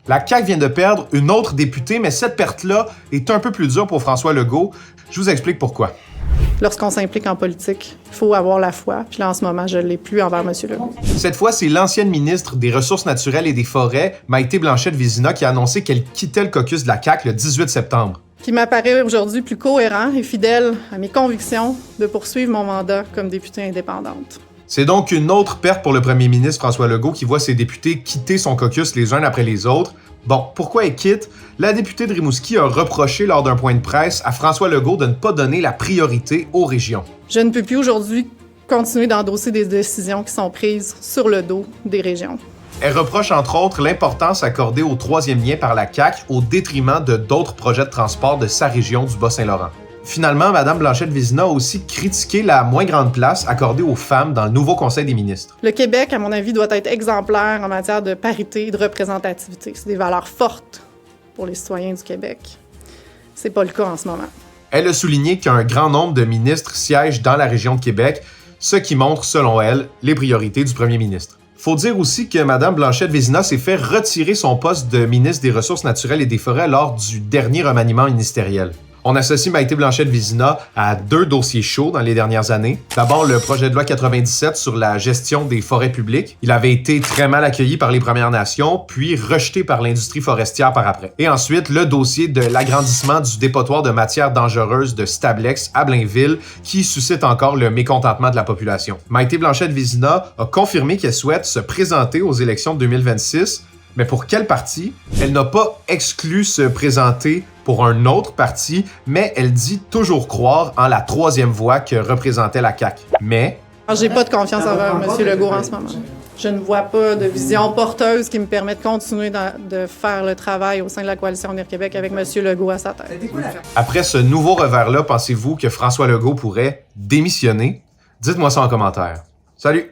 La CAQ vient de perdre une autre députée, mais cette perte-là est un peu plus dure pour François Legault. Je vous explique pourquoi. Lorsqu'on s'implique en politique, il faut avoir la foi. Puis là, en ce moment, je ne l'ai plus envers M. Legault. Cette fois, c'est l'ancienne ministre des Ressources naturelles et des Forêts, Maïté Blanchette-Vézina, qui a annoncé qu'elle quittait le caucus de la CAQ le 18 septembre. Qui m'apparaît aujourd'hui plus cohérent et fidèle à mes convictions de poursuivre mon mandat comme députée indépendante. C'est donc une autre perte pour le premier ministre François Legault qui voit ses députés quitter son caucus les uns après les autres. Bon, pourquoi elle quitte? La députée de Rimouski a reproché lors d'un point de presse à François Legault de ne pas donner la priorité aux régions. Je ne peux plus aujourd'hui continuer d'endosser des décisions qui sont prises sur le dos des régions. Elle reproche entre autres l'importance accordée au troisième lien par la CAQ au détriment de d'autres projets de transport de sa région du Bas-Saint-Laurent. Finalement, Mme Blanchette-Vézina a aussi critiqué la moins grande place accordée aux femmes dans le nouveau Conseil des ministres. Le Québec, à mon avis, doit être exemplaire en matière de parité et de représentativité. C'est des valeurs fortes pour les citoyens du Québec. C'est pas le cas en ce moment. Elle a souligné qu'un grand nombre de ministres siègent dans la région de Québec, ce qui montre, selon elle, les priorités du premier ministre. Faut dire aussi que Mme Blanchette-Vézina s'est fait retirer son poste de ministre des Ressources naturelles et des Forêts lors du dernier remaniement ministériel. On associe Maïté Blanchette-Vézina à 2 dossiers chauds dans les dernières années. D'abord, le projet de loi 97 sur la gestion des forêts publiques. Il avait été très mal accueilli par les Premières Nations, puis rejeté par l'industrie forestière par après. Et ensuite, le dossier de l'agrandissement du dépotoir de matières dangereuses de Stablex à Blainville, qui suscite encore le mécontentement de la population. Maïté Blanchette-Vézina a confirmé qu'elle souhaite se présenter aux élections de 2026, mais pour quel parti? Elle n'a pas exclu se présenter pour un autre parti, mais elle dit toujours croire en la troisième voie que représentait la CAQ. Mais... J'ai pas de confiance envers M. Legault en ce moment. Je ne vois pas de vision porteuse qui me permet de continuer de faire le travail au sein de la Coalition Avenir Québec avec M. Legault à sa tête. Après ce nouveau revers-là, pensez-vous que François Legault pourrait démissionner? Dites-moi ça en commentaire. Salut!